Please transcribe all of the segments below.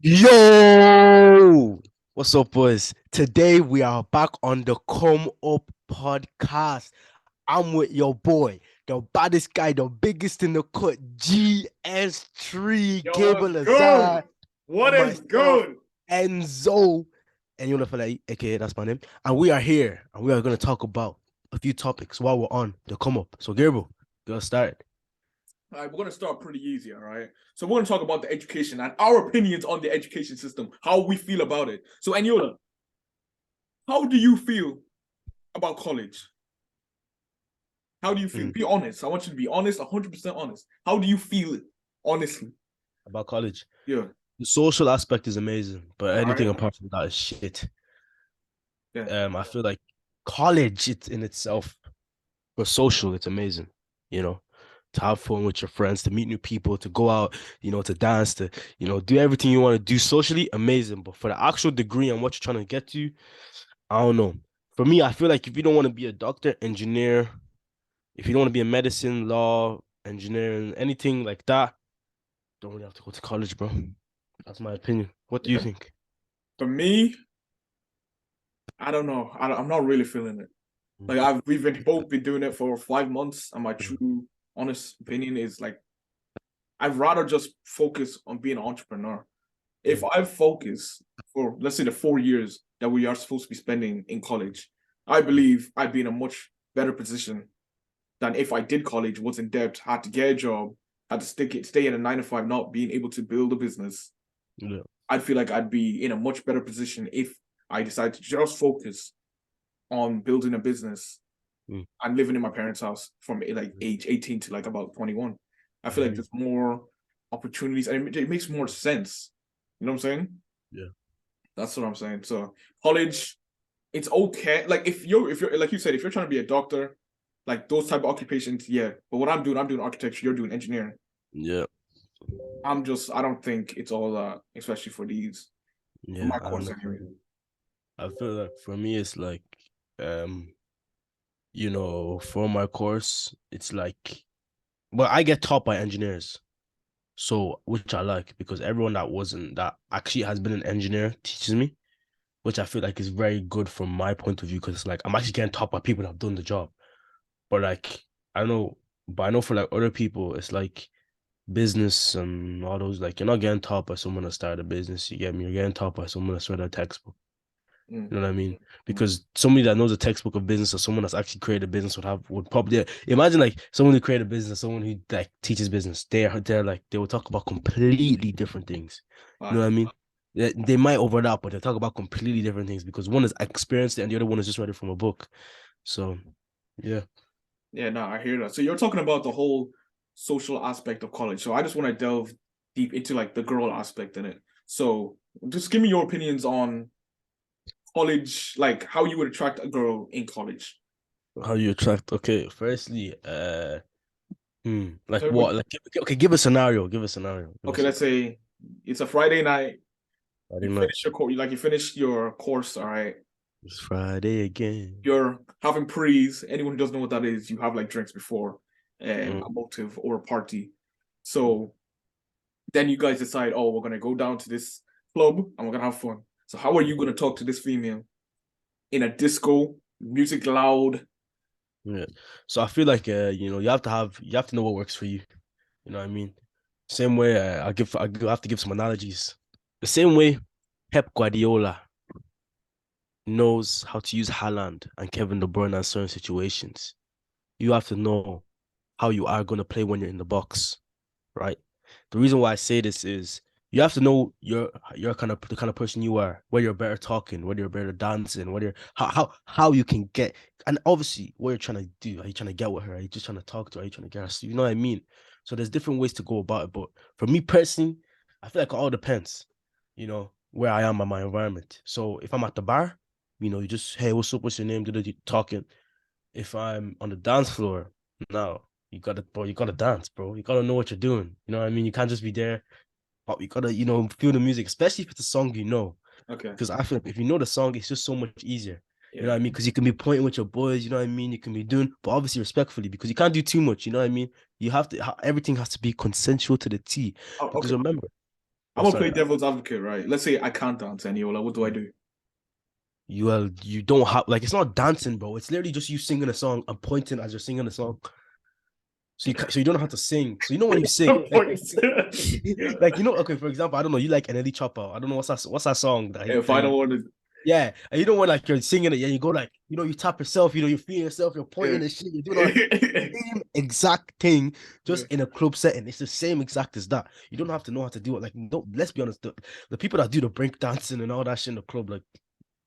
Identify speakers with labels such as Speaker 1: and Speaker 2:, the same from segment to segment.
Speaker 1: Yo, what's up, boys? Today we are back on the Come Up podcast. I'm with your boy, the baddest guy, the biggest in the cut, GS3,
Speaker 2: Yo, what's
Speaker 1: Gable
Speaker 2: good?
Speaker 1: Azar,
Speaker 2: What
Speaker 1: and
Speaker 2: is
Speaker 1: myself,
Speaker 2: good?
Speaker 1: Enzo. And you know, fella, aka that's my name. And we are here, and we are going to talk about a few topics while we're on the Come Up. So, Gable, get us started.
Speaker 2: All right, we're gonna start pretty easy, all right? So we're gonna talk about the education and our opinions on the education system, how we feel about it. So Eniola, how do you feel about college? How do you feel?
Speaker 1: Mm,
Speaker 2: Be honest. I want you to be honest, 100% honest. How do you feel, honestly?
Speaker 1: about college.
Speaker 2: Yeah.
Speaker 1: The social aspect is amazing, but
Speaker 2: All
Speaker 1: anything
Speaker 2: right.
Speaker 1: apart from that is shit.
Speaker 2: Yeah.
Speaker 1: I feel like college it in itself for social, it's amazing, you know, to have fun with your friends, to meet new people, to go out, to dance, to, do everything you want to do socially, amazing. But for the actual degree and what you're trying to get to, I don't know. For me, I feel like if you don't want to be a doctor, engineer, if you don't want to be a medicine, law, engineering, anything like that, don't really have to go to college, bro. That's my opinion. What do you
Speaker 2: Yeah.
Speaker 1: think?
Speaker 2: For me, I don't know. I'm not really feeling it. Like we've been both been doing it for 5 months, and my
Speaker 1: Mm,
Speaker 2: true honest opinion is like I'd rather just focus on being an entrepreneur. If
Speaker 1: mm,
Speaker 2: I focus for, let's say, the 4 years that we are supposed to be spending in college, I
Speaker 1: mm.
Speaker 2: believe I'd be in a much better position than if I did college, was in debt, had to get a job, had to stay in a 9 to 5, not being able to build a business.
Speaker 1: Yeah.
Speaker 2: I'd feel like I'd be in a much better position if I decided to just focus on building a business
Speaker 1: Mm,
Speaker 2: and living in my parents' house from like
Speaker 1: mm,
Speaker 2: age 18 to like about 21. I
Speaker 1: I
Speaker 2: feel
Speaker 1: hear
Speaker 2: like
Speaker 1: you.
Speaker 2: there's more opportunities and it makes more sense. You know what I'm saying?
Speaker 1: Yeah.
Speaker 2: That's what I'm saying. So college, it's okay. Like if you're like you said, if you're trying to be a doctor, like those type of occupations, yeah. But what I'm doing architecture, you're doing engineering.
Speaker 1: Yeah.
Speaker 2: I don't think it's all that, especially for
Speaker 1: Yeah.
Speaker 2: my
Speaker 1: I
Speaker 2: course anyway.
Speaker 1: understand. I feel like for me, it's like, um, for my course, it's like, well, I get taught by engineers, so which I like because everyone that actually has been an engineer teaches me, which I feel like is very good from my point of view because it's like I'm actually getting taught by people that have done the job. But like, I don't know, but I know for like other people, it's like business and all those, like, you're not getting taught by someone that started a business. You get me? You're getting taught by someone that's read a textbook.
Speaker 2: Mm,
Speaker 1: You know what I mean?
Speaker 2: mm.
Speaker 1: Because somebody that knows a textbook of business or someone that's actually created a business would probably imagine like someone who created a business, someone who like teaches business. They're like they will talk about completely different things. You know what I
Speaker 2: Facts.
Speaker 1: mean? They might overlap, but they talk about completely different things because one is experienced it and the other one is just read it from a book. So yeah.
Speaker 2: Yeah, no, I hear that. So you're talking about the whole social aspect of college. So I just want to delve deep into like the girl aspect in it. So just give me your opinions on college, like how you would attract a girl in college.
Speaker 1: How you attract? Okay, firstly, like
Speaker 2: So
Speaker 1: what? Like okay, give a scenario. Give a scenario. Give a
Speaker 2: okay, let's
Speaker 1: scenario.
Speaker 2: say it's a Friday night.
Speaker 1: I
Speaker 2: You
Speaker 1: didn't know.
Speaker 2: finish your course, like you finish your course, all right.
Speaker 1: It's Friday again.
Speaker 2: You're having prees. Anyone who doesn't know what that is, you have like drinks before
Speaker 1: Mm,
Speaker 2: a motive or a party. So then you guys decide, oh, we're gonna go down to this club and we're gonna have fun. So how are you gonna talk to this female in a disco, music loud?
Speaker 1: yeah. So I feel like you have to know what works for you. You know what I mean? Same way I have to give some analogies. The same way Pep Guardiola knows how to use Haaland and Kevin De Bruyne in certain situations. You have to know how you are going to play when you're in the box, right? The reason why I say this is you have to know your kind of the kind of person you are, where you're better talking, whether you're better dancing, whether how you can get, and obviously what you're trying to do. Are you trying to get with her? Are you just trying to talk to her? Are you trying to get her? You know what I mean? So there's different ways to go about it. But for me personally, I feel like it all depends, where I am in my environment. So if I'm at the bar, you just, hey, what's up? What's your name? You talking. If I'm on the dance floor, no, you gotta dance, bro. You gotta know what you're doing. You know what I mean? You can't just be there, but you gotta, feel the music, especially if it's a song you know.
Speaker 2: Okay.
Speaker 1: Because I feel like if you know the song, it's just so much easier. You know
Speaker 2: Yeah.
Speaker 1: what I mean? Because you can be pointing with your boys, you know what I mean? You can be doing, but obviously respectfully, because you can't do too much, you know what I mean? You have to, everything has to be consensual to the T.
Speaker 2: Oh,
Speaker 1: Because
Speaker 2: okay.
Speaker 1: remember,
Speaker 2: I'm
Speaker 1: What's
Speaker 2: gonna
Speaker 1: that?
Speaker 2: play devil's advocate, right? Let's say I can't dance, and you're like, what do I do?
Speaker 1: You don't have like it's not dancing, bro. It's literally just you singing a song and pointing as you're singing the song. So you don't have to sing. So you know when you sing, like like okay, for example, I don't know, you like Nelly Chopper. I don't know what's that song
Speaker 2: If
Speaker 1: that
Speaker 2: I
Speaker 1: you
Speaker 2: don't want to,
Speaker 1: yeah, and you know when like you're singing it, yeah, you go like you tap yourself, you feel yourself, you're
Speaker 2: yeah.
Speaker 1: pointing and shit, you're doing all same exact thing,
Speaker 2: Yeah.
Speaker 1: just in a club setting. It's the same exact as that. You don't have to know how to do it. Like, don't let's be honest, the people that do the break dancing and all that shit in the club, like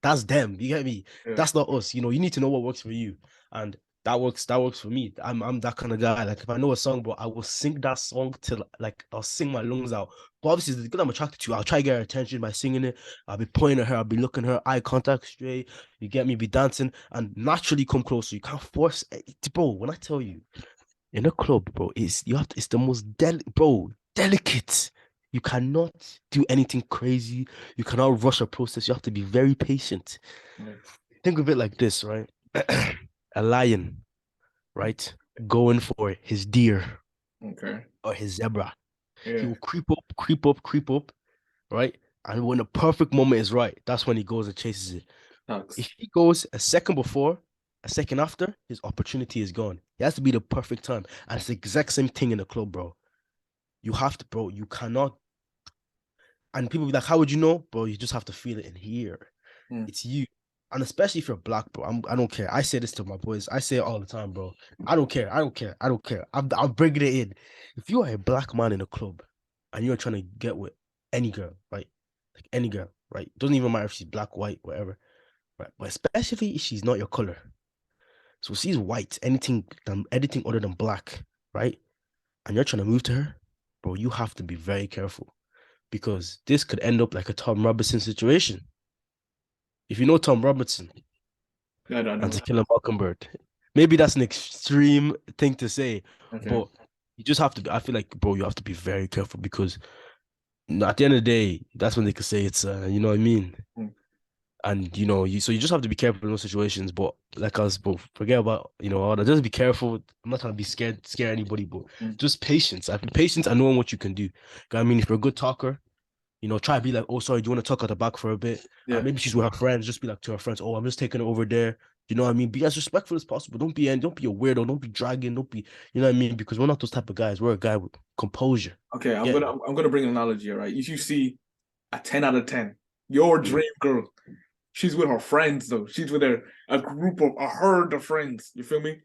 Speaker 1: that's them. You get me?
Speaker 2: Yeah.
Speaker 1: That's not us. You need to know what works for you. And that works for me. I'm that kind of guy. Like if I know a song, bro, I will sing that song till like I'll sing my lungs out. But obviously, because I'm attracted to, I'll try to get her attention by singing it. I'll be pointing at her, I'll be looking at her, eye contact straight. You get me? Be dancing and naturally come closer. You can't force it. Bro, when I tell you in a club, bro, it's the most delicate. You cannot do anything crazy. You cannot rush a process. You have to be very patient.
Speaker 2: Yeah.
Speaker 1: Think of it like this, right? A lion, right? Going for his deer
Speaker 2: Okay.
Speaker 1: or his zebra. He
Speaker 2: Yeah.
Speaker 1: will creep up, creep up, creep up, right? And when the perfect moment is right, that's when he goes and chases it.
Speaker 2: Thanks.
Speaker 1: If he goes a second before, a second after, his opportunity is gone. It has to be the perfect time. And it's the exact same thing in the club, bro. You have to, bro. You cannot. And people be like, how would you know? Bro, you just have to feel it in here.
Speaker 2: Mm.
Speaker 1: It's you. And especially if you're black, bro. I don't care. I say this to my boys. I say it all the time, bro. I don't care. I don't care. I don't care. I'm bringing it in. If you are a black man in a club and you're trying to get with any girl, right? Like any girl, right? Doesn't even matter if she's black, white, whatever, right? But especially if she's not your color. So if she's white, anything other than black, right? And you're trying to move to her, bro, you have to be very careful because this could end up like a Tom Robinson situation. If you know Tom Robinson
Speaker 2: Yeah, I
Speaker 1: and
Speaker 2: know.
Speaker 1: To Kill a Mockingbird, maybe that's an extreme thing to say,
Speaker 2: Okay.
Speaker 1: but you just have to. I feel like, bro, you have to be very careful because at the end of the day, that's when they could say it's, you know what I mean.
Speaker 2: Mm.
Speaker 1: And you just have to be careful in those situations. But like us, bro, forget about all that. Just be careful. I'm not trying to be scare anybody, but
Speaker 2: Mm.
Speaker 1: just patience. I think patience and knowing what you can do. I mean, if you're a good talker, try to be like, oh, sorry, do you want to talk at the back for a bit?
Speaker 2: Yeah.
Speaker 1: Maybe she's with her friends. Just be like to her friends, oh, I'm just taking it over there. You know what I mean? Be as respectful as possible. Don't be a weirdo. Don't be dragging. Don't be, you know what I mean? Because we're not those type of guys. We're a guy with composure.
Speaker 2: Okay. I'm
Speaker 1: Yeah.
Speaker 2: gonna I'm gonna bring an analogy here, right? If you see a 10 out of 10, your
Speaker 1: Mm.
Speaker 2: dream girl, she's with her friends though. She's with a group of a herd of friends. You feel me?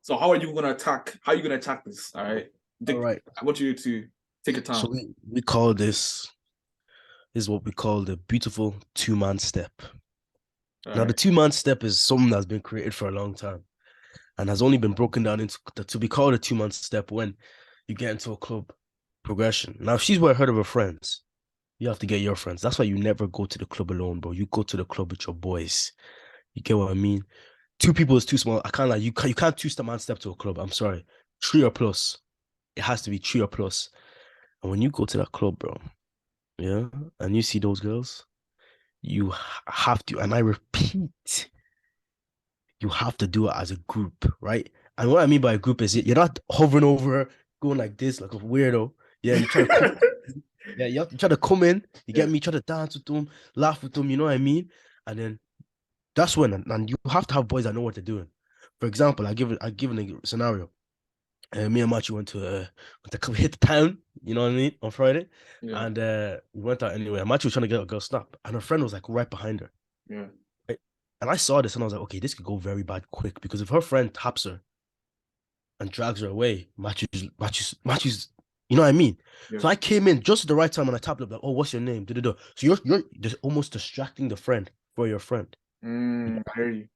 Speaker 2: So how are you gonna attack? How are you gonna attack this? All right.
Speaker 1: All right.
Speaker 2: I want you to take your
Speaker 1: So
Speaker 2: time.
Speaker 1: we call this is what we call the beautiful two-man step.
Speaker 2: All
Speaker 1: Now, the
Speaker 2: right.
Speaker 1: two-man step is something that's been created for a long time and has only been broken down into to be called a two-man step when you get into a club progression. Now, if she's with her of her friends, you have to get your friends. That's why you never go to the club alone, bro. You go to the club with your boys. You get what I mean? Two people is too small. I can't like you can't two-man step to a club. I'm sorry. Three or plus. It has to be three or plus. And when you go to that club, bro, yeah, and you see those girls, you have to, and I repeat, you have to do it as a group, right? And what I mean by a group is you're not hovering over her, going like this, like a weirdo. Yeah, you try to come. Yeah, you try to come in. You
Speaker 2: Yeah.
Speaker 1: get me. Try to dance with them, laugh with them. You know what I mean? And then that's when, and you have to have boys that know what they're doing. For example, I give a scenario. Me and Machi hit the town. You know what I mean on Friday,
Speaker 2: Yeah.
Speaker 1: and we went out anyway. And Machi was trying to get a girl snap, and her friend was like right behind her.
Speaker 2: Yeah.
Speaker 1: Right? And I saw this, and I was like, okay, this could go very bad quick because if her friend taps her and drags her away, Machi's, you know what I mean?
Speaker 2: Yeah.
Speaker 1: So I came in just at the right time and I tapped up like, oh, what's your name? Da-da-da. So you're just almost distracting the friend for your friend. You
Speaker 2: I hear you.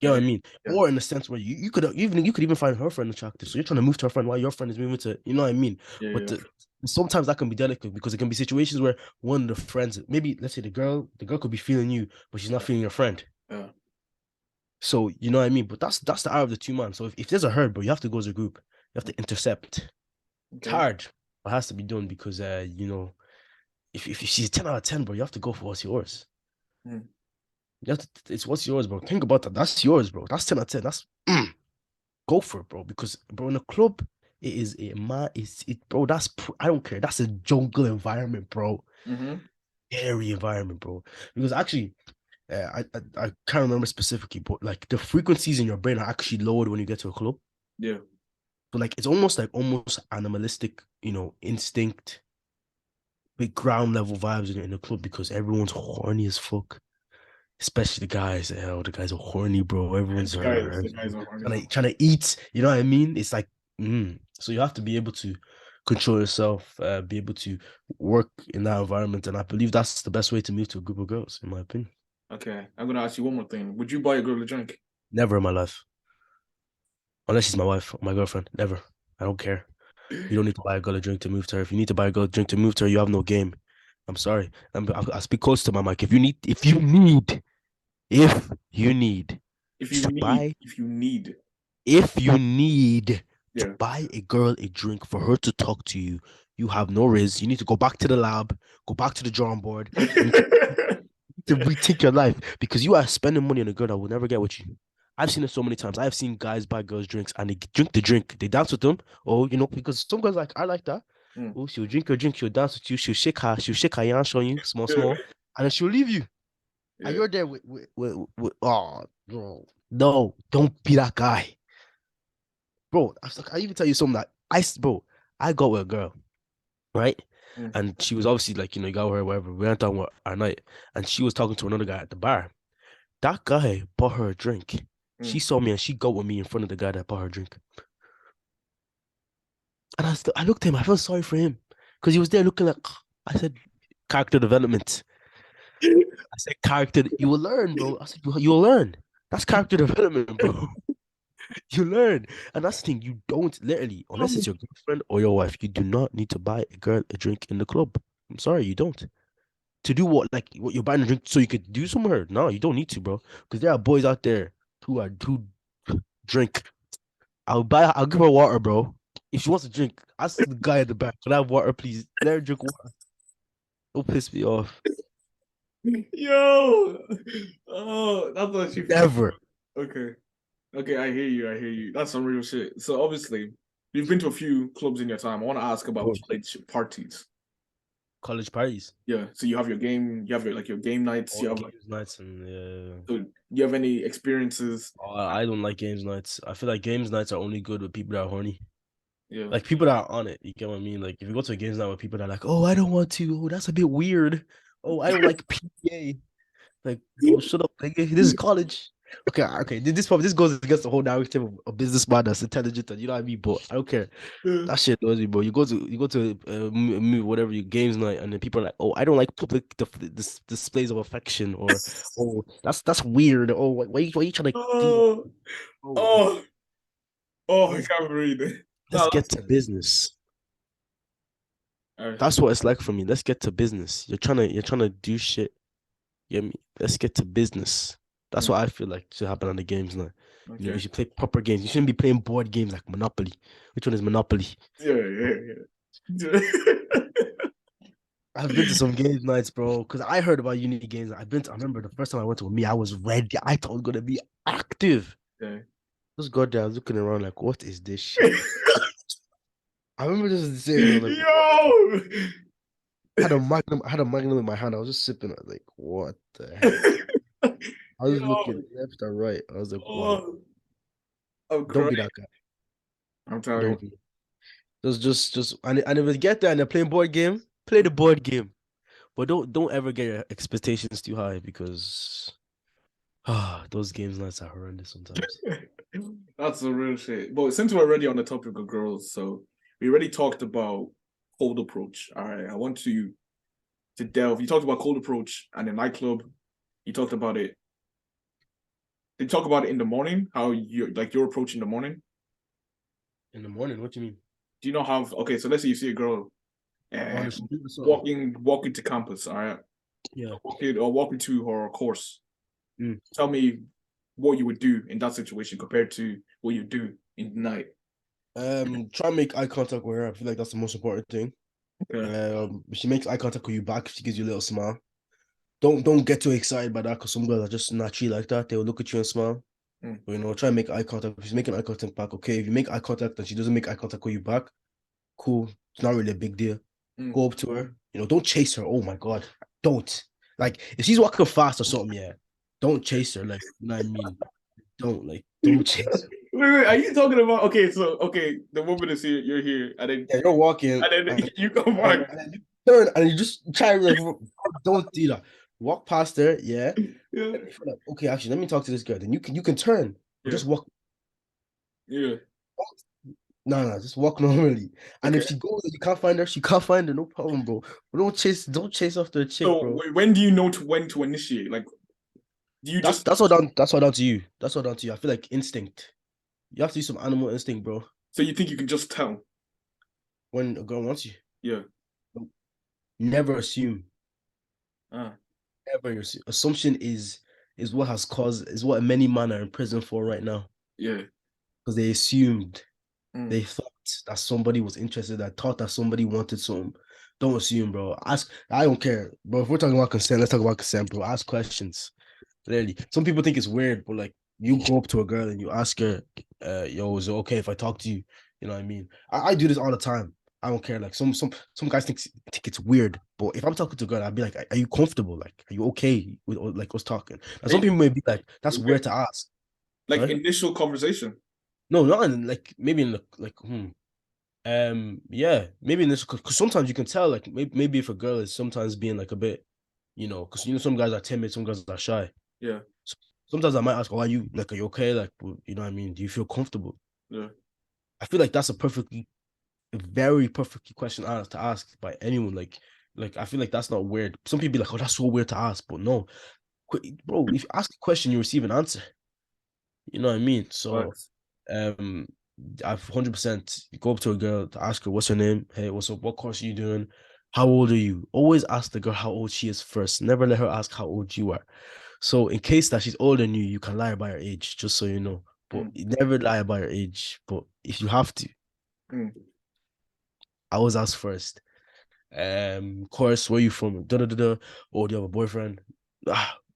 Speaker 1: get
Speaker 2: I
Speaker 1: what I
Speaker 2: hear
Speaker 1: mean?
Speaker 2: you.
Speaker 1: Or in the sense where you could even find her friend attractive. So you're trying to move to her friend while your friend is moving to, you know what I mean?
Speaker 2: Yeah. Yeah.
Speaker 1: But
Speaker 2: Yeah.
Speaker 1: sometimes that can be delicate because it can be situations where one of the friends, maybe let's say the girl could be feeling you, but she's not feeling your friend.
Speaker 2: Yeah.
Speaker 1: So you know what I mean? But that's the art of the two man. So if there's a herd, bro, you have to go as a group. You have to intercept. It's
Speaker 2: Okay.
Speaker 1: hard, but it has to be done because if she's 10 out of 10, bro, you have to go for what's yours.
Speaker 2: Mm.
Speaker 1: It's what's yours, bro. Think about that. That's yours, bro. That's 10 out of 10. That's go for it, bro. Because bro, in a club, It is a man. It's it, bro. I don't care. That's a jungle environment, bro.
Speaker 2: Mm-hmm.
Speaker 1: Scary environment, bro. Because actually, I can't remember specifically, but like the frequencies in your brain are actually lowered when you get to a club.
Speaker 2: Yeah.
Speaker 1: But like it's almost like almost animalistic, instinct, big ground level vibes in the club because everyone's horny as fuck. Especially the guys. Hell, the guys are horny, bro. Everyone's
Speaker 2: The guys are horny.
Speaker 1: trying to eat. You know what I mean? It's like, so you have to be able to control yourself, be able to work in that environment, and I believe that's the best way to move to a group of girls, in my opinion.
Speaker 2: Okay, I'm gonna ask you one more thing. Would you buy a girl a drink?
Speaker 1: Never in my life, unless she's my wife or my girlfriend. Never. I don't care. You don't need to buy a girl a drink to move to her. If you need to buy a girl a drink to move to her, you have no game. I'm sorry. I speak close to my mic. If you need to buy
Speaker 2: If you need,
Speaker 1: if you need to
Speaker 2: yeah.
Speaker 1: buy a girl a drink for her to talk to you, you have no riz. You need to go back to the lab, go back to the drawing board. You need to rethink your life because you are spending money on a girl that will never get with you. I've seen it so many times. I've seen guys buy girls drinks and they drink the drink, they dance with them. Oh, because some girls like I like that.
Speaker 2: Mm,
Speaker 1: Oh, she'll drink your drink, she'll dance with you, she'll shake her yansh on you, small,
Speaker 2: yeah,
Speaker 1: small, and then she'll leave you. And
Speaker 2: yeah.
Speaker 1: you're there with oh, bro. No, don't be that guy. Bro, I even tell you something that bro, I got with a girl, right?
Speaker 2: Mm,
Speaker 1: And she was obviously like, you got with her, whatever. We went on our night, and she was talking to another guy at the bar. That guy bought her a drink. She
Speaker 2: mm.
Speaker 1: saw me and she got with me in front of the guy that bought her a drink. And I looked at him, I felt sorry for him. Because he was there looking like I said, character development. I said, character, you will learn, bro. I said, you'll learn. That's character development, bro. You learn. And that's the thing, you don't literally, unless it's your girlfriend or your wife, you do not need to buy a girl a drink in the club. I'm sorry, you don't. To do what, like what you're buying a drink so you could do some with her. No, you don't need to, bro. Because there are boys out there who drink. I'll give her water, bro. If she wants to drink, ask the guy at the back, can I have water, please? Let her drink water. Don't piss me off.
Speaker 2: Yo, oh, that's actually funny.
Speaker 1: Never.
Speaker 2: Okay, okay, I hear you. I hear you. That's some real shit. So obviously, you've been to a few clubs in your time. I want to ask
Speaker 1: Of
Speaker 2: about
Speaker 1: course.
Speaker 2: college parties.
Speaker 1: College parties.
Speaker 2: Yeah. So you have your game. You have your your game nights.
Speaker 1: All
Speaker 2: You
Speaker 1: the
Speaker 2: have like.
Speaker 1: games nights and
Speaker 2: So you have any experiences?
Speaker 1: I don't like games nights. I feel like games nights are only good with people that are horny.
Speaker 2: Yeah.
Speaker 1: Like people that are on it, you get what I mean? Like if you go to a games night with people that are like, oh, I don't want to. Oh, that's a bit weird. Oh, I don't like PA. Like, bro, shut up, nigga. This is college. Okay, okay. This goes against the whole narrative of a businessman that's intelligent and you know what I mean. But I don't care.
Speaker 2: Yeah.
Speaker 1: That shit knows me, bro. You go to whatever you games night, and then people are like, oh, I don't like public displays of affection, or oh, that's weird. Oh, why you trying to do that?
Speaker 2: Oh,
Speaker 1: Oh,
Speaker 2: oh, oh! I
Speaker 1: let's
Speaker 2: can't breathe.
Speaker 1: let's
Speaker 2: No,
Speaker 1: get to business.
Speaker 2: that's
Speaker 1: That's what it's like for me. Let's get to business. You're trying to do shit. You get me? Let's get to business. That's
Speaker 2: mm,
Speaker 1: what I feel like should happen on the games now. You
Speaker 2: okay.
Speaker 1: should play proper games. You shouldn't be playing board games like Monopoly. Which one is Monopoly?
Speaker 2: Yeah, yeah, yeah.
Speaker 1: I've been to some games nights, bro. Because I heard about uni games. I remember the first time I went to me, I was ready. I thought I was gonna be active.
Speaker 2: Okay.
Speaker 1: Just got there, I was looking around like, what is this shit? I remember just sitting there like, what?
Speaker 2: Yo!
Speaker 1: I had a magnum in my hand. I was just sipping it, like, what the heck? I was looking
Speaker 2: Yo!
Speaker 1: left and right. I was like, wow,
Speaker 2: Oh, I'm
Speaker 1: don't
Speaker 2: crying.
Speaker 1: be that guy.
Speaker 2: I'm telling you.
Speaker 1: Don't be. And if we get there and they're playing board game, play the board game. But don't ever get your expectations too high because those games nights are horrendous sometimes.
Speaker 2: That's the real shit. But since we're already on the topic of girls, so we already talked about cold approach. All right. I want to delve. You talked about cold approach and the nightclub. You talked about it. Did you talk about it in the morning? How you like your approach in the morning?
Speaker 1: In the morning, what do you mean?
Speaker 2: Do you know how okay, so let's say you see a girl
Speaker 1: On
Speaker 2: uh,
Speaker 1: the street or something?
Speaker 2: walking to campus, all right?
Speaker 1: Yeah.
Speaker 2: Walking to her course.
Speaker 1: Mm.
Speaker 2: Tell me what you would do in that situation compared to what you do in the night.
Speaker 1: Try and make eye contact with her. I feel like that's the most important thing.
Speaker 2: Okay.
Speaker 1: If she makes eye contact with you back, if she gives you a little smile. Don't get too excited by that because some girls are just naturally like that. They will look at you and smile.
Speaker 2: Mm,
Speaker 1: You know, try and make eye contact. If she's making eye contact back, okay. If you make eye contact and she doesn't make eye contact with you back, cool. It's not really a big deal.
Speaker 2: mm.
Speaker 1: Go up to her. You know, don't chase her. Oh my god, don't. Like if she's walking fast or something, yeah, don't chase her. Like you know what I mean. Don't chase her.
Speaker 2: Wait, are you talking about okay, the woman is here, you're here,
Speaker 1: Yeah, you're walking
Speaker 2: and then
Speaker 1: and,
Speaker 2: you come
Speaker 1: and,
Speaker 2: back.
Speaker 1: and then you turn and you just try like don't do that. Walk past her, yeah.
Speaker 2: Yeah,
Speaker 1: And if you're like, okay, actually, let me talk to this girl. Then you can turn. Or
Speaker 2: yeah,
Speaker 1: just walk.
Speaker 2: yeah.
Speaker 1: No, no, just walk normally. And if
Speaker 2: Okay.
Speaker 1: she goes and you can't find her, she can't find her, no problem, bro. But don't chase after a chick,
Speaker 2: So
Speaker 1: bro.
Speaker 2: when do you know when to initiate? Like, do you
Speaker 1: That's
Speaker 2: just
Speaker 1: that's all down. That's all down to you. That's all down to you. I feel like instinct. You have to use some animal instinct, bro.
Speaker 2: so you think you can just tell?
Speaker 1: When a girl wants you,
Speaker 2: Yeah.
Speaker 1: never assume.
Speaker 2: Ah,
Speaker 1: Never assume. Assumption is what has caused is what many men are in prison for right now
Speaker 2: yeah.
Speaker 1: because they assumed.
Speaker 2: Mm.
Speaker 1: They thought that somebody was interested. I thought that somebody wanted some. Don't assume, bro. Ask. I don't care, bro. If we're talking about consent, let's talk about consent, bro. Ask questions. Clearly, some people think it's weird, but like you go up to a girl and you ask her, "Yo, is it okay if I talk to you?" You know what I mean? I do this all the time. I don't care. Like some guys think it's weird, but if I'm talking to a girl, I'd be like, "Are you comfortable? Like, are you okay with like us talking?" And some
Speaker 2: Eh,
Speaker 1: people may be like, "That's weird
Speaker 2: okay.
Speaker 1: to ask."
Speaker 2: Like
Speaker 1: Right?
Speaker 2: initial conversation.
Speaker 1: No, not in like maybe in yeah, maybe in this because sometimes you can tell like maybe if a girl is sometimes being like a bit, because some guys are timid, some guys are shy.
Speaker 2: Yeah.
Speaker 1: So sometimes I might ask, "Oh, are you okay? Like, you know what I mean? Do you feel comfortable?"
Speaker 2: Yeah.
Speaker 1: I feel like that's a very perfect question to ask by anyone. Like I feel like that's not weird. Some people be like, "Oh, that's so weird to ask," but no, bro. If you ask a question, you receive an answer. You know what I mean? So,
Speaker 2: But
Speaker 1: um, I've 100% go up to a girl to ask her what's her name. Hey, what's up? What course are you doing? How old are you? Always ask the girl how old she is first. Never let her ask how old you are. So in case that she's older than you, you can lie about her age, just so you know. But
Speaker 2: mm,
Speaker 1: never lie about her age. But if you have to,
Speaker 2: mm.
Speaker 1: I always ask first. Course, where you from? Da da da da. Oh, do you have a boyfriend?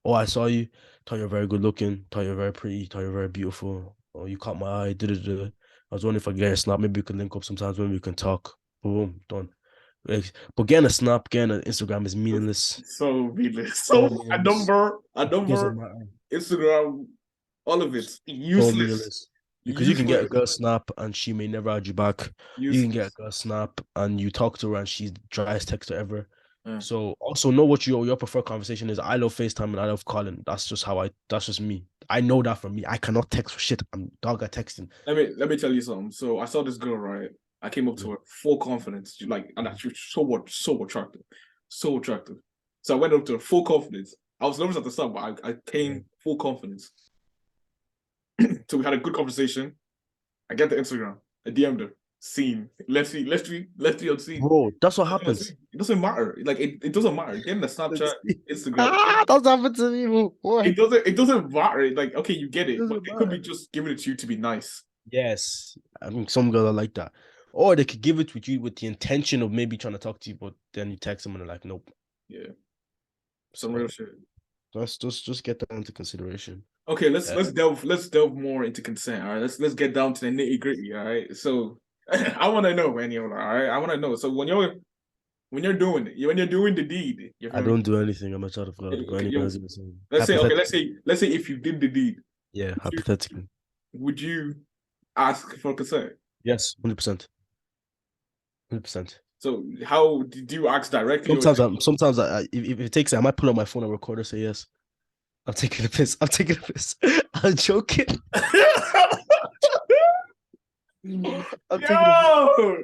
Speaker 1: Oh, I saw you. Thought you're very good looking. Thought you're very pretty. Thought you're very beautiful. Oh, you caught my eye. Da da da. I was wondering if I could get a snap. Maybe we can link up sometimes. Maybe we can talk. Boom, done. But getting a snap, getting an Instagram is meaningless.
Speaker 2: So meaningless.
Speaker 1: So
Speaker 2: So
Speaker 1: meaningless.
Speaker 2: a
Speaker 1: It doesn't
Speaker 2: number,
Speaker 1: matter.
Speaker 2: Instagram, all of it.
Speaker 1: So
Speaker 2: Useless.
Speaker 1: meaningless. Because you can get a
Speaker 2: Useless.
Speaker 1: girl snap and she may never add you back. You can get a
Speaker 2: Useless.
Speaker 1: girl snap and you talk to her and she's the driest texter ever.
Speaker 2: Uh,
Speaker 1: So also know what your preferred conversation is. I love FaceTime and I love calling. That's just me. I know that for me. I cannot text for shit. I'm dog at texting.
Speaker 2: let me tell you something. So I saw this girl, right? I came up
Speaker 1: Yeah.
Speaker 2: to her full confidence. She, like, and
Speaker 1: Mhm.
Speaker 2: she was so attractive. So attractive. So I went up to her full confidence. I was nervous at the start, but I
Speaker 1: Yeah.
Speaker 2: came full confidence. So we had a good conversation. I get the Instagram. I DM'd her. Seen. Let's be on scene.
Speaker 1: Bro, that's what happens.
Speaker 2: It doesn't matter. Like it doesn't matter. Getting the Snapchat, Instagram,
Speaker 1: That's happened to me, bro. Boy.
Speaker 2: it doesn't matter. Like, okay, you get
Speaker 1: It
Speaker 2: it, but
Speaker 1: doesn't
Speaker 2: they could be
Speaker 1: matter.
Speaker 2: just giving it to you to be nice.
Speaker 1: Yes. I mean, some girls are like that. Or they could give it with you with the intention of maybe trying to talk to you, but then you text them and they're like, nope.
Speaker 2: Yeah. Some real
Speaker 1: So
Speaker 2: shit.
Speaker 1: just get that into consideration.
Speaker 2: Okay,
Speaker 1: Uh,
Speaker 2: let's delve more into consent. All right. Let's get down to the nitty-gritty. All right. So I wanna know, Aniola, all right. I wanna know. So when you're doing it, when you're doing the deed, you
Speaker 1: I
Speaker 2: feel me?
Speaker 1: don't do anything. I'm a child of God. But
Speaker 2: Okay,
Speaker 1: anyways, it was
Speaker 2: let's say okay,
Speaker 1: hypothetically.
Speaker 2: let's say if you did the deed,
Speaker 1: Yeah,
Speaker 2: would you
Speaker 1: hypothetically.
Speaker 2: would you ask for consent?
Speaker 1: Yes, 100%. 100%.
Speaker 2: So how did you ask directly or
Speaker 1: If it takes it, I might pull out my phone and record or say yes. I'm taking a piss. I'm taking a piss. I'm joking. I'm taking a piss.
Speaker 2: Yo!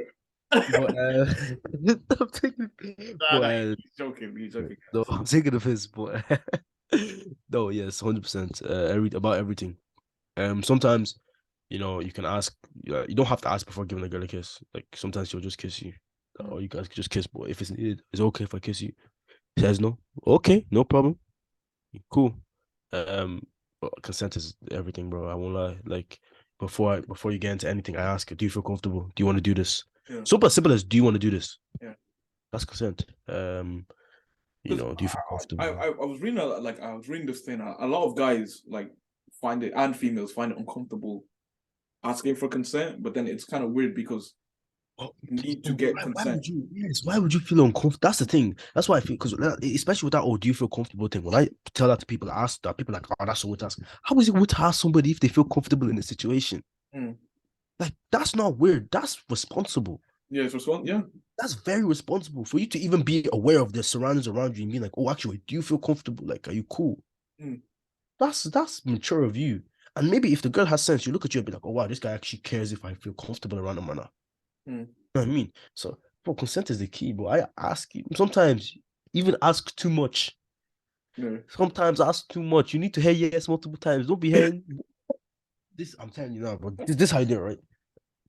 Speaker 1: But I'm taking
Speaker 2: Nah,
Speaker 1: but
Speaker 2: nah, he's joking. He's joking,
Speaker 1: no,
Speaker 2: guys.
Speaker 1: I'm taking a piss, but no, yes, 100%. About everything. Sometimes, you can ask. You don't have to ask before giving a girl a kiss. Like sometimes she'll just kiss you,
Speaker 2: Mm,
Speaker 1: or you guys can just kiss. But if it's needed, it's okay if I kiss you. He says no. Okay, no problem. Cool. But consent is everything, bro. I won't lie. Like before you get into anything, I ask you, do you feel comfortable? Do you want to do this?
Speaker 2: yeah,
Speaker 1: Super simple as do you want to do this?
Speaker 2: yeah.
Speaker 1: That's consent.
Speaker 2: Because
Speaker 1: Do you feel
Speaker 2: I,
Speaker 1: comfortable?
Speaker 2: I I was reading I was reading this thing. A lot of guys like find it, and females find it uncomfortable asking for consent, but then it's kind of weird because
Speaker 1: Oh,
Speaker 2: you need to
Speaker 1: oh,
Speaker 2: get
Speaker 1: why
Speaker 2: consent.
Speaker 1: would you? Yes, why would you feel uncomfortable? That's the thing. That's why I feel because especially with that, oh, do you feel comfortable thing? When I tell that to people, I ask that people are like, oh, that's so weird to ask. How is it weird to ask somebody if they feel comfortable in the situation?
Speaker 2: Mm.
Speaker 1: Like that's not weird. That's responsible.
Speaker 2: Yeah, it's response. Yeah,
Speaker 1: That's very responsible for you to even be aware of the surroundings around you and be like, oh, actually, do you feel comfortable? Like, are you cool?
Speaker 2: mm.
Speaker 1: That's mature of you. And maybe if the girl has sense, you look at you and be like, oh wow, this guy actually cares if I feel comfortable around him or not.
Speaker 2: Mm.
Speaker 1: You know what I mean? So, bro, consent is the key, bro. I ask you sometimes, even ask too much.
Speaker 2: Yeah.
Speaker 1: Sometimes ask too much. You need to hear yes multiple times. Don't be hearing this. I'm telling you now, bro. This how you do it, right?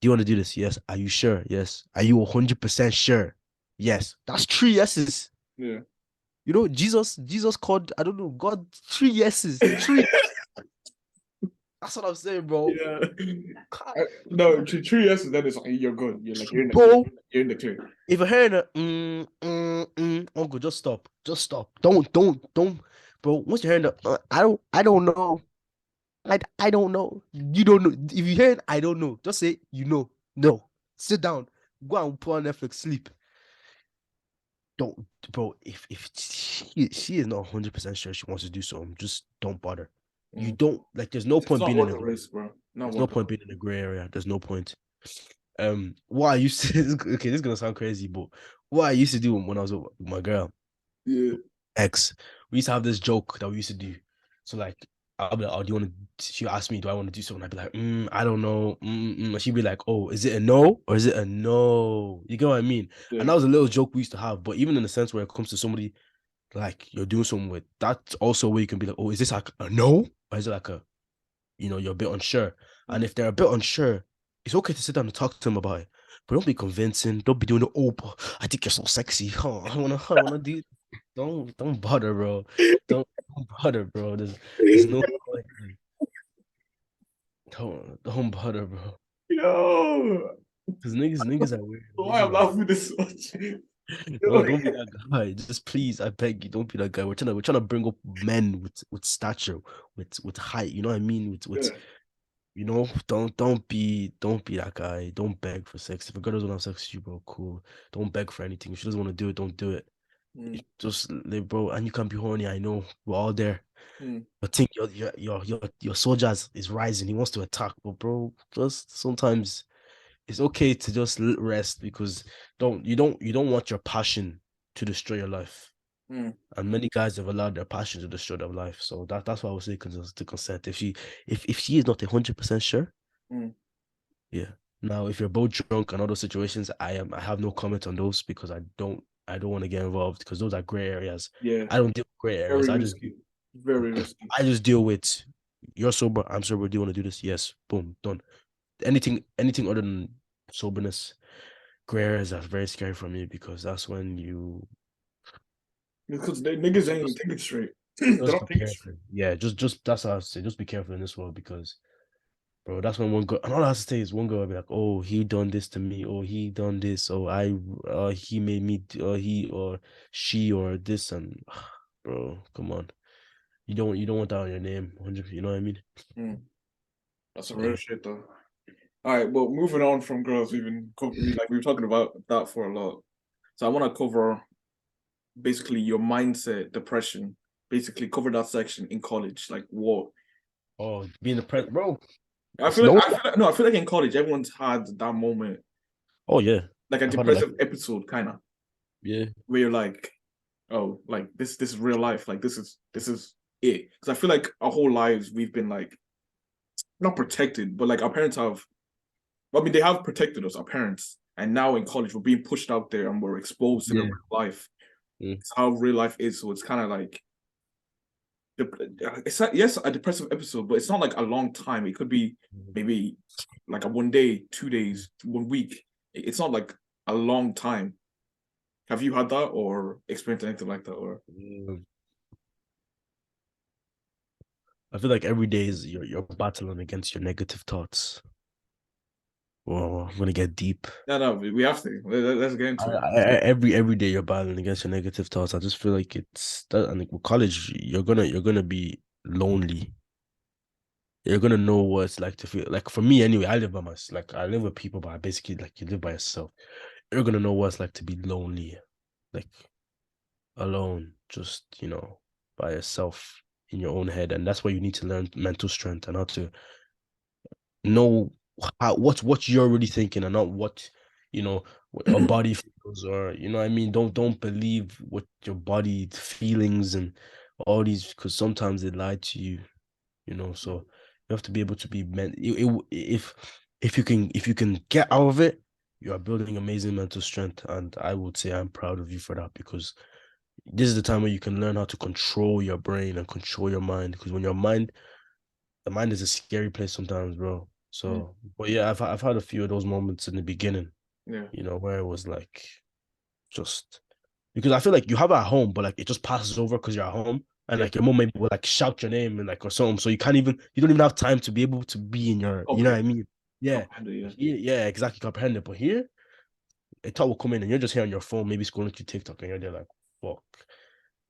Speaker 1: Do you want to do this? Yes. Are you sure? Yes. Are you 100% sure? Yes. That's three yeses.
Speaker 2: Yeah.
Speaker 1: You know, Jesus called, I don't know, God, three yeses. Three. That's what I'm saying, bro.
Speaker 2: Yeah. No, true. Yes, then it's like you're good. You're like you're in the clear.
Speaker 1: Bro,
Speaker 2: You're in the clear.
Speaker 1: if you're hearing a uncle, just stop. Just stop. Don't, bro. Once you're hearing the, I don't know. I don't know. You don't know. If you hear I don't know, just say you know. No. Sit down. Go and put on Netflix, sleep. Don't, bro. If she is not 100% sure she wants to do something, just don't bother. You
Speaker 2: Mm.
Speaker 1: don't like. There's no
Speaker 2: It's
Speaker 1: point
Speaker 2: not
Speaker 1: being in
Speaker 2: worth
Speaker 1: a.
Speaker 2: the risk, bro. Not
Speaker 1: There's no
Speaker 2: worth the
Speaker 1: point
Speaker 2: risk.
Speaker 1: being in a gray area. There's no point. What I used to okay, this is gonna sound crazy, but what I used to do when I was with my girl,
Speaker 2: Yeah.
Speaker 1: ex, we used to have this joke that we used to do. So like I'll be like, oh, do you want to she asked me, do I want to do something? I'd be like, I don't know. And she'd be like, oh, is it a no or is it a no? You get what I mean? And
Speaker 2: Yeah.
Speaker 1: that was a little joke we used to have. But even in the sense where it comes to somebody like you're doing something with, that's also where you can be like, oh, is this like a no? Or is it like a you're a bit unsure. And
Speaker 2: Mm.
Speaker 1: if they're a bit unsure, it's okay to sit down and talk to them about it. But don't be convincing. Don't be doing the oh, but I think you're so sexy. Oh, I wanna do. Don't bother, bro. Don't bother, bro. There's no point. Don't bother, bro.
Speaker 2: Yo,
Speaker 1: Cause niggas are weird.
Speaker 2: why
Speaker 1: Niggas
Speaker 2: I'm
Speaker 1: are weird.
Speaker 2: laughing this much?
Speaker 1: No,
Speaker 2: Yo,
Speaker 1: don't be that guy. Just please, I beg you, don't be that guy. We're trying to bring up men with stature, with height. You know what I mean? With
Speaker 2: yeah.
Speaker 1: don't be that guy. Don't beg for sex. If a girl doesn't have sex with you, bro, cool. Don't beg for anything. If she doesn't want to do it, don't do it.
Speaker 2: Mm.
Speaker 1: Just live, bro. And you can be horny. I know we're all there.
Speaker 2: Mm.
Speaker 1: But think your soldier is rising. He wants to attack, but bro, just sometimes it's okay to just rest because you don't want your passion to destroy your life.
Speaker 2: Mm.
Speaker 1: And many guys have allowed their passion to destroy their life. So that's why I would say to consent. If she is not 100% sure.
Speaker 2: Mm.
Speaker 1: Yeah. Now, if you're both drunk and other situations, I have no comment on those because I don't want to get involved because those are gray areas.
Speaker 2: Yeah.
Speaker 1: I don't deal with gray areas.
Speaker 2: Very
Speaker 1: I just
Speaker 2: risky. Very risky.
Speaker 1: I just deal with you're sober, I'm sober. Do you want to do this? Yes. Boom, done. Anything other than soberness, gray areas are very scary for me because that's when you
Speaker 2: Because they niggas ain't
Speaker 1: just
Speaker 2: thinking straight. They
Speaker 1: just
Speaker 2: don't
Speaker 1: be
Speaker 2: think straight.
Speaker 1: careful. Yeah, just that's how I say. Just be careful in this world because bro, that's when one girl, and all I have to say is one girl will be like, oh, he done this to me, or he done this, or he made me, or he, or she, or this, and bro, come on, you don't want that on your name, 100, you know what I mean?
Speaker 2: Mm. That's a real
Speaker 1: Yeah.
Speaker 2: shit though. All right, well, moving on from girls, we've talking about that for a lot. So I want to cover basically your mindset, depression, basically cover that section in college. Like what?
Speaker 1: Oh, being the president, bro.
Speaker 2: I
Speaker 1: It's
Speaker 2: feel like
Speaker 1: no,
Speaker 2: I feel like no, I feel like in college everyone's had that moment,
Speaker 1: oh yeah,
Speaker 2: like a
Speaker 1: I've had it like
Speaker 2: depressive episode, kind of,
Speaker 1: yeah,
Speaker 2: where you're like, oh, like this is real life. Like this is it. Because I feel like our whole lives we've been like not protected, but like our parents have. I mean, they have protected us, our parents, and now in college we're being pushed out there and we're exposed to the
Speaker 1: yeah,
Speaker 2: real life.
Speaker 1: mm,
Speaker 2: It's how real life is. So it's kind of like it's like, yes, a depressive episode, but it's not like a long time. It could be maybe like a 1 day, 2 days, 1 week. It's not like a long time. Have you had that or experienced anything like that? Or
Speaker 1: mm. I feel like every day is you're battling against your negative thoughts. Well, I'm gonna get deep.
Speaker 2: no, no, we have to. Let's get into it.
Speaker 1: Every day you're battling against your negative thoughts. I just feel like it's that, and with college, you're gonna be lonely. you're gonna know what it's like to feel like for me anyway. I live by myself. Like I live with people, but I basically like you live by yourself. You're gonna know what it's like to be lonely, like alone, just by yourself in your own head, and that's why you need to learn mental strength and how to know what you're really thinking and not what you know what a body feels or what I mean. Don't believe what your body feelings and all these because sometimes they lie to you. So you have to be able to be if you can get out of it, you are building amazing mental strength, and I would say I'm proud of you for that because this is the time where you can learn how to control your brain and control your mind because when your mind the mind is a scary place sometimes, bro.
Speaker 2: Mm,
Speaker 1: So, but yeah, I've had a few of those moments in the beginning,
Speaker 2: yeah.
Speaker 1: where it was like just because I feel like you have it at home, but like it just passes over because you're at home, and
Speaker 2: Yeah.
Speaker 1: like your mom maybe will like shout your name and like or something, so you don't even have time to be able to be in your, you know what
Speaker 2: Comprehend.
Speaker 1: I mean? Yeah,
Speaker 2: Comprehend it, yeah.
Speaker 1: yeah, exactly, comprehend it. But here, a thought will come in and you're just here on your phone, maybe scrolling through TikTok, and you're there like, fuck.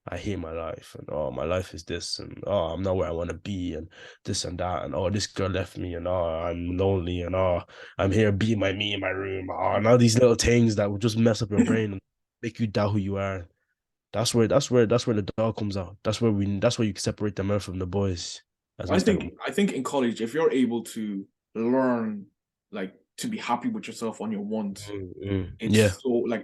Speaker 1: I hate my life, and oh, my life is this, and oh, I'm not where I want to be, and this and that, and oh, this girl left me, and oh, I'm lonely, and oh, I'm here being me in my room, oh, and all these little things that will just mess up your brain and make you doubt who you are. That's where the dog comes out. That's where you separate the men from the boys, as
Speaker 2: I
Speaker 1: Mr.
Speaker 2: think I think in college, if you're able to learn like to be happy with yourself on your ones,
Speaker 1: Yeah,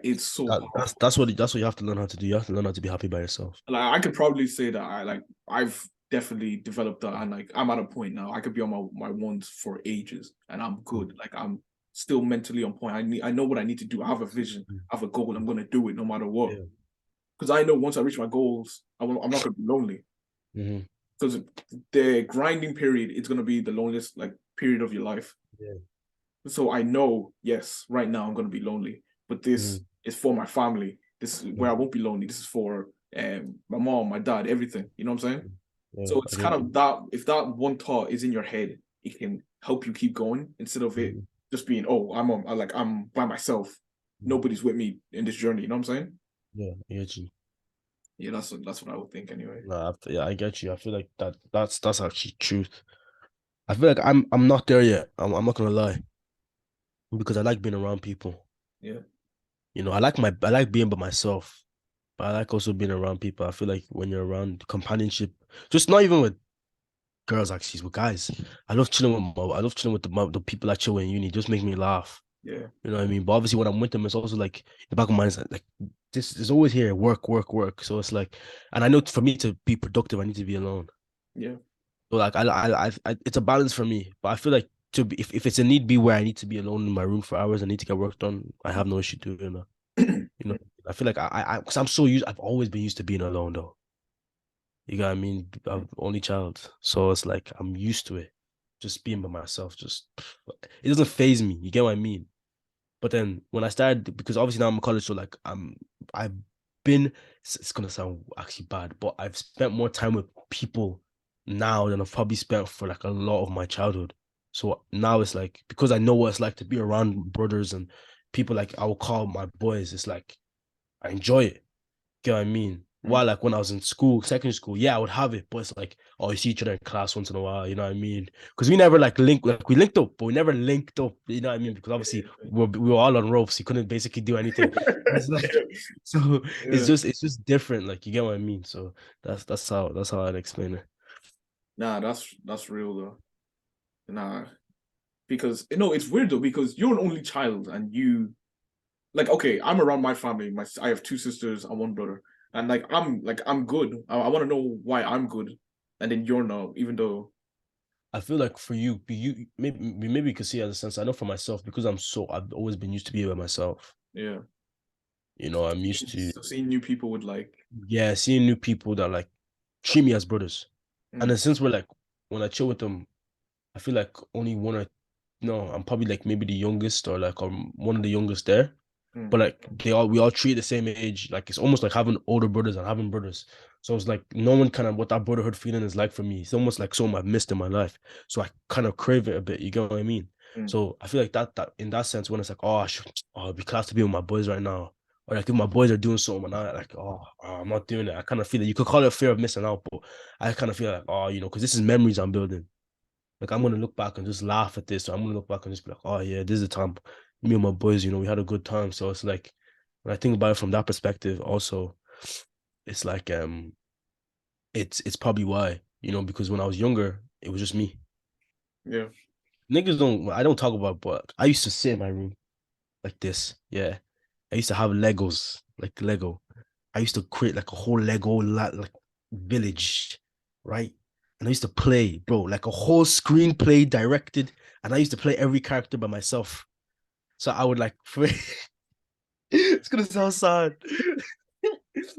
Speaker 2: it's so
Speaker 1: that, that's
Speaker 2: powerful.
Speaker 1: that's what that's what you have to learn how to do. You have to learn how to be happy by yourself.
Speaker 2: Like I could probably say that I've definitely developed that, and like I'm at a point now I could be on my ones for ages and I'm good. Like I'm still mentally on point. I know what I need to do. I have a vision, I have a goal. I'm gonna do it no matter what.
Speaker 1: Yeah.
Speaker 2: Because I know once I reach my goals, I'm not gonna be lonely.
Speaker 1: Hmm.
Speaker 2: Because the grinding period is gonna be the loneliest like period of your life.
Speaker 1: Yeah.
Speaker 2: So I know, yes, right now I'm gonna be lonely, but this
Speaker 1: Hmm.
Speaker 2: is for my family. This is where I won't be lonely. This is for my mom, my dad, everything. You know what I'm saying?
Speaker 1: Yeah,
Speaker 2: So
Speaker 1: I
Speaker 2: it's kind
Speaker 1: get
Speaker 2: of
Speaker 1: you.
Speaker 2: that. If that one thought is in your head, it can help you keep going instead of it
Speaker 1: Mhm.
Speaker 2: just being, oh, I'm by myself. Nobody's with me in this journey. You know what I'm saying?
Speaker 1: Yeah, I get you.
Speaker 2: Yeah, that's what I would think anyway.
Speaker 1: No, yeah, I get you. I feel like that's actually truth. I feel like I'm not there yet. I'm not gonna lie because I like being around people.
Speaker 2: Yeah,
Speaker 1: I like being by myself, but I like also being around people. I feel like when you're around companionship, just not even with girls actually, with guys. I love chilling with the people I chill with in uni. Just make me laugh.
Speaker 2: yeah,
Speaker 1: You know what I mean? But obviously when I'm with them, it's also like in the back of my mind, it's like this is always here, work, work, work. So it's like, and I know for me to be productive, I need to be alone.
Speaker 2: yeah.
Speaker 1: So like it's a balance for me. But I feel like to be if it's a need be where I need to be alone in my room for hours, I need to get work done. I have no issue doing that. You know, I feel like because I'm so used. I've always been used to being alone though. You got what I mean? I'm only child, so it's like I'm used to it. Just being by myself, just it doesn't phase me. You get what I mean? But then when I started, because obviously now I'm in college, so like I've been. It's gonna sound actually bad, but I've spent more time with people now than I've probably spent for like a lot of my childhood. So now it's like because I know what it's like to be around brothers and people like I will call my boys. It's like I enjoy it. Get what I mean?
Speaker 2: Mm.
Speaker 1: While like when I was in school, secondary school, yeah, I would have it, but it's like, oh, you see each other in class once in a while, you know what I mean? Because we never like we linked up, but we never linked up, you know what I mean? Because obviously we were all on ropes, you couldn't basically do anything. It's like so
Speaker 2: Yeah.
Speaker 1: it's just different, like you get what I mean. So that's how I'd explain it.
Speaker 2: Nah, that's real though. Nah, because it's weird though because you're an only child and you like okay, I'm around my family. I have two sisters and one brother, and I'm good. I want to know why I'm good, and then you're not, even though
Speaker 1: I feel like for you maybe you could see it as a sense. I know for myself because I've always been used to being by myself.
Speaker 2: yeah,
Speaker 1: I'm used to
Speaker 2: so seeing new people would like
Speaker 1: yeah, seeing new people that like treat me as brothers. And then
Speaker 2: mm,
Speaker 1: since we're like when I chill with them, I feel like only one or no, I'm probably like maybe the youngest or like one of the youngest there.
Speaker 2: mm,
Speaker 1: But like we all treat the same age. Like it's almost like having older brothers and having brothers. So it's like no one kind of what that brotherhood feeling is like for me. It's almost like something I've missed in my life. So I kind of crave it a bit. You get what I mean?
Speaker 2: mm,
Speaker 1: So I feel like that in that sense, when it's like, it'd be class to be with my boys right now. Or like if my boys are doing something and I like, I'm not doing it. I kind of feel that you could call it a fear of missing out, but I kind of feel like, because this is memories I'm building. Like I'm gonna look back and just laugh at this, or I'm gonna look back and just be like, oh yeah, this is the time me and my boys, we had a good time. So it's like when I think about it from that perspective, also, it's like it's probably why, because when I was younger, it was just me.
Speaker 2: Yeah.
Speaker 1: Niggas don't I don't talk about, but I used to sit in my room like this. Yeah. I used to have Legos, like Lego. I used to create like a whole like village, right? And I used to play, bro, like a whole screenplay directed, and I used to play every character by myself. So I would like it's gonna sound sad.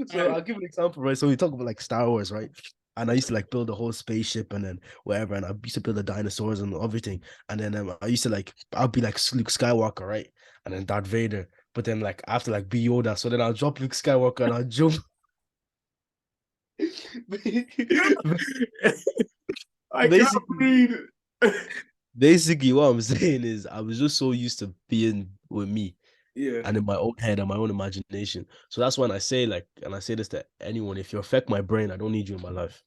Speaker 1: So
Speaker 2: I,
Speaker 1: I'll give an example, right? So we talk about like Star Wars, right? And I used to like build a whole spaceship and then whatever, and I used to build the dinosaurs and everything. And then I used to like I'll be like Luke Skywalker, right? And then Darth Vader. But then like after like be Yoda, so then I'll drop Luke Skywalker and I'll jump.
Speaker 2: I can't
Speaker 1: basically,
Speaker 2: read.
Speaker 1: basically, what I'm saying is I was just so used to being with me
Speaker 2: Yeah.
Speaker 1: and in my own head and my own imagination. So that's when I say like, and I say this to anyone: if you affect my brain, I don't need you in my life.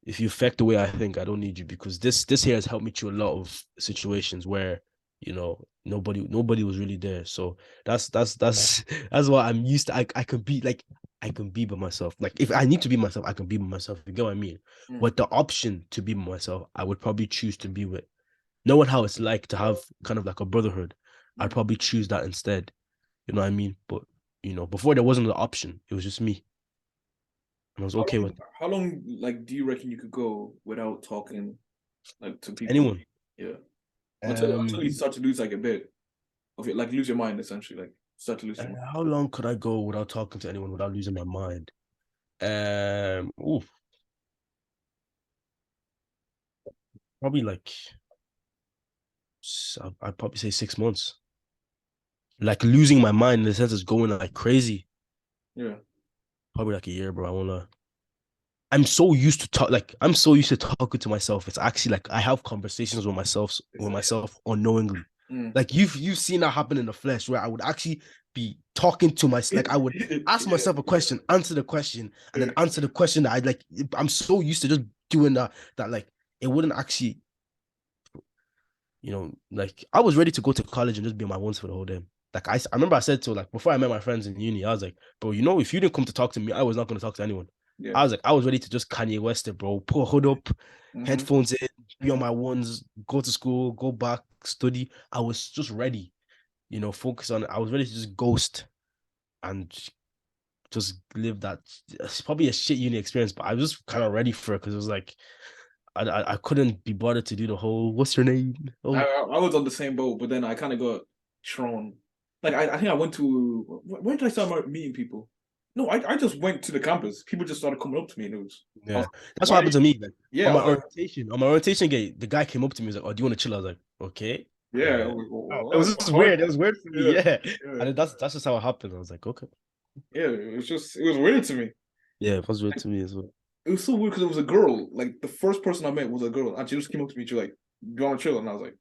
Speaker 1: If you affect the way I think, I don't need you because this here has helped me through a lot of situations where nobody was really there. So that's that's what I'm used to. I can be by myself. Like if I need to be myself, I can be by myself. You get what I mean?
Speaker 2: Mm,
Speaker 1: But the option to be by myself, I would probably choose to be with knowing how it's like to have kind of like a brotherhood. I'd
Speaker 2: mm.
Speaker 1: probably choose that instead. You know what I mean? But before there wasn't an option. It was just me, and I was okay with
Speaker 2: How long like do you reckon you could go without talking like to people?
Speaker 1: anyone.
Speaker 2: Yeah. Until you
Speaker 1: Um,
Speaker 2: start to lose like a bit of it, like lose your mind essentially, like start to lose
Speaker 1: Uh,
Speaker 2: your mind.
Speaker 1: how long could I go without talking to anyone without losing my mind? Oof, probably like I'd probably say 6 months. Like losing my mind in the sense it's going like crazy.
Speaker 2: Yeah.
Speaker 1: Probably like a year, bro. I won't lie. I'm so used to talking to myself. It's actually like I have conversations
Speaker 2: It's
Speaker 1: with
Speaker 2: like
Speaker 1: myself unknowingly.
Speaker 2: mm.
Speaker 1: Like you've seen that happen in the flesh where I would actually be talking to myself. Like I would ask
Speaker 2: Yeah.
Speaker 1: myself a question, answer the question, and then
Speaker 2: Yeah.
Speaker 1: answer the question that I like. I'm so used to just doing that like it wouldn't actually, like I was ready to go to college and just be on my ones for the whole day. Like I remember I said to like before I met my friends in uni, I was like, bro, if you didn't come to talk to me, I was not going to talk to anyone.
Speaker 2: Yeah.
Speaker 1: I was like, I was ready to just Kanye West it, bro. Put a hood up,
Speaker 2: Mm-hmm.
Speaker 1: headphones in, be on
Speaker 2: Mm-hmm.
Speaker 1: my ones, go to school, go back, study. I was just ready, focus on it. I was ready to just ghost and just live that. It's probably a shit uni experience, but I was just kind of ready for it because it was like I couldn't be bothered to do the whole "What's your name?"
Speaker 2: I,
Speaker 1: Oh,
Speaker 2: I was on the same boat, but then I kind of got thrown. Like I think I went to where did I start meeting people? No, I just went to the campus. People just started coming up to me, and I was
Speaker 1: yeah,
Speaker 2: like,
Speaker 1: that's what
Speaker 2: why?
Speaker 1: happened to me. Like
Speaker 2: Yeah, I was like,
Speaker 1: on my orientation gate, the guy came up to me. He was like, "Oh, do you want to chill?" I was like, "Okay."
Speaker 2: yeah, I
Speaker 1: Uh,
Speaker 2: was like,
Speaker 1: it was just weird. It was weird for me.
Speaker 2: Yeah,
Speaker 1: Yeah,
Speaker 2: yeah,
Speaker 1: and then that's just how it happened. I was like, "Okay."
Speaker 2: yeah. It was weird to me.
Speaker 1: Yeah, it was weird
Speaker 2: Like,
Speaker 1: to me as well.
Speaker 2: it was so weird because it was a girl. Like the first person I met was a girl, and she just came up to me. She was like, "Do you want to chill?" And I was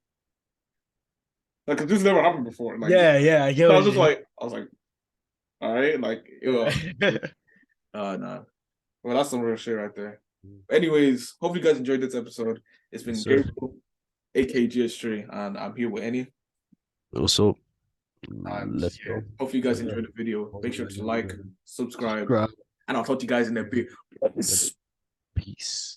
Speaker 2: like, 'cause this never happened before. Like,
Speaker 1: Yeah, yeah, I get
Speaker 2: I
Speaker 1: what
Speaker 2: was just
Speaker 1: you.
Speaker 2: like, all right, like,
Speaker 1: Yeah.
Speaker 2: nah. Well, that's some real shit right there. Anyways, hope you guys enjoyed this episode. It's
Speaker 1: Yes,
Speaker 2: been
Speaker 1: sir.
Speaker 2: Gabriel, aka GS3, and I'm here with Annie.
Speaker 1: Also,
Speaker 2: And
Speaker 1: let's
Speaker 2: yeah,
Speaker 1: go.
Speaker 2: hopefully you
Speaker 1: So,
Speaker 2: guys
Speaker 1: yeah.
Speaker 2: enjoyed the video.
Speaker 1: Hope
Speaker 2: Make
Speaker 1: you
Speaker 2: sure
Speaker 1: guys
Speaker 2: to
Speaker 1: enjoyed
Speaker 2: like,
Speaker 1: it.
Speaker 2: subscribe,
Speaker 1: Subscribe.
Speaker 2: and I'll talk to you guys in a bit.
Speaker 1: Peace.